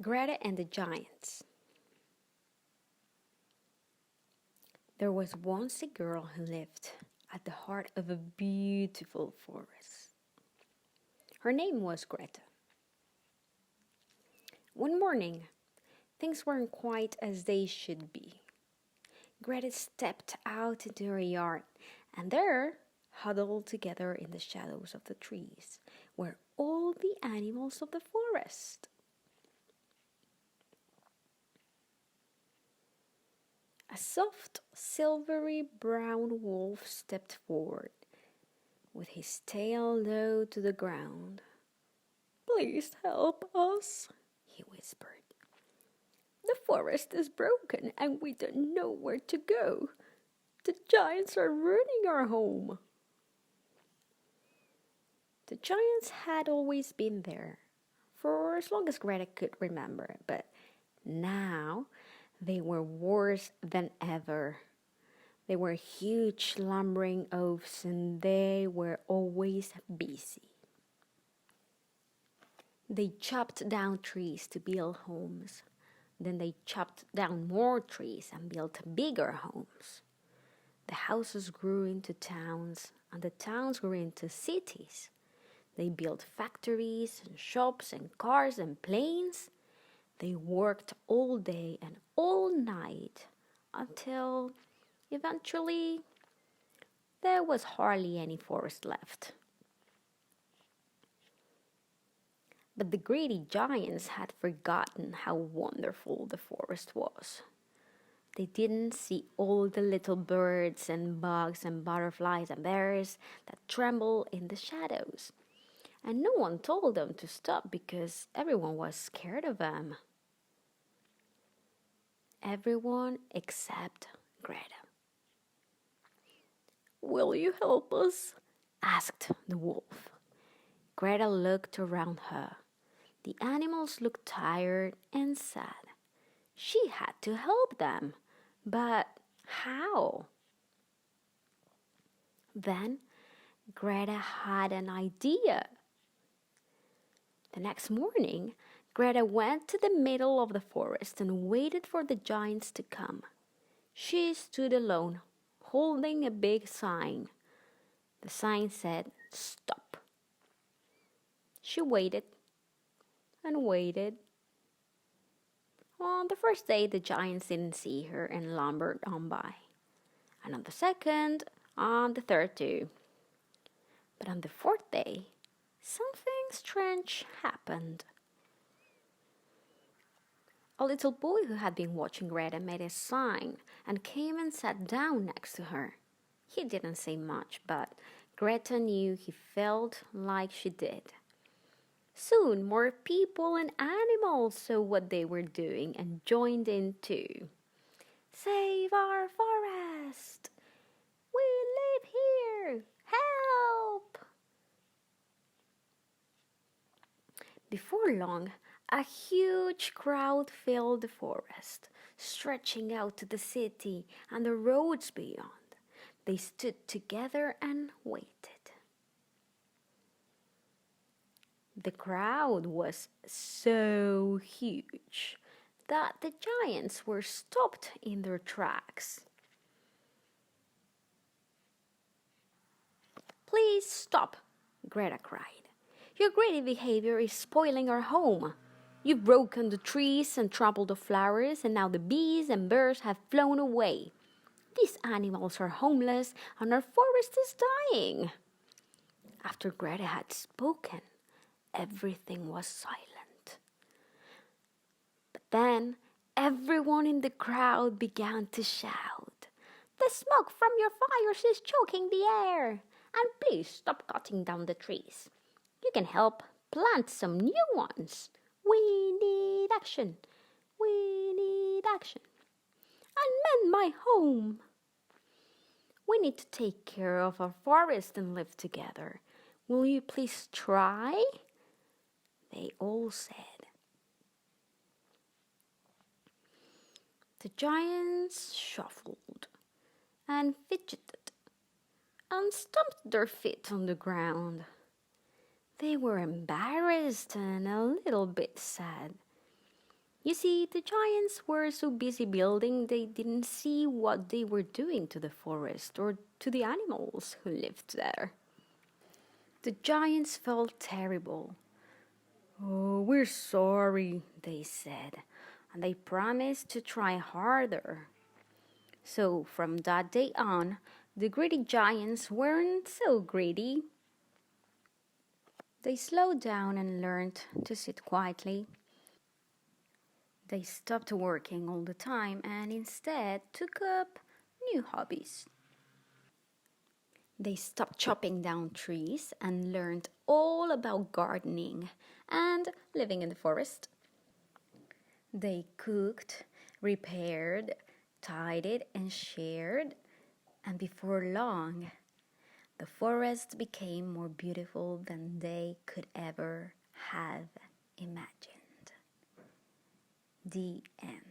Greta and the Giants. There was once a girl who lived at the heart of a beautiful forest. Her name was Greta. One morning, things weren't quite as they should be. Greta stepped out into her yard, and there, huddled together in the shadows of the trees, were all the animals of the forest. A soft, silvery brown wolf stepped forward, with his tail low to the ground. "Please help us," he whispered. "The forest is broken and we don't know where to go. The giants are ruining our home." The giants had always been there, for as long as Greta could remember, but now they were worse than ever. They were huge lumbering oafs and they were always busy. They chopped down trees to build homes. Then they chopped down more trees and built bigger homes. The houses grew into towns and the towns grew into cities. They built factories and shops and cars and planes. They worked all day and all night until eventually there was hardly any forest left. But the greedy giants had forgotten how wonderful the forest was. They didn't see all the little birds and bugs and butterflies and bears that tremble in the shadows. And no one told them to stop because everyone was scared of them. Everyone except Greta. "Will you help us?" asked the wolf. Greta looked around her. The animals looked tired and sad. She had to help them, but how? Then Greta had an idea. The next morning, Greta went to the middle of the forest and waited for the giants to come. She stood alone, holding a big sign. The sign said, "Stop." She waited and waited. On the first day, the giants didn't see her and lumbered on by. And on the second, on the third too. But on the fourth day, something strange happened. A little boy who had been watching Greta made a sign and came and sat down next to her. He didn't say much, but Greta knew he felt like she did. Soon more people and animals saw what they were doing and joined in too. "Save our forest! We live here! Help!" Before long, a huge crowd filled the forest, stretching out to the city and the roads beyond. They stood together and waited. The crowd was so huge that the giants were stopped in their tracks. "Please stop," Greta cried. "Your greedy behavior is spoiling our home. You've broken the trees and trampled the flowers, and now the bees and birds have flown away. These animals are homeless, and our forest is dying." After Greta had spoken, everything was silent. But then everyone in the crowd began to shout, "The smoke from your fires is choking the air, and please stop cutting down the trees. You can help plant some new ones. We need action. We need action. And mend my home. We need to take care of our forest and live together. Will you please try?" They all said. The giants shuffled and fidgeted and stamped their feet on the ground. They were embarrassed and a little bit sad. You see, the giants were so busy building they didn't see what they were doing to the forest or to the animals who lived there. The giants felt terrible. "Oh, we're sorry," they said, and they promised to try harder. So from that day on, the greedy giants weren't so greedy. They slowed down and learned to sit quietly. They stopped working all the time and instead took up new hobbies. They stopped chopping down trees and learned all about gardening and living in the forest. They cooked, repaired, tidied, and shared, and before long, the forest became more beautiful than they could ever have imagined. The end.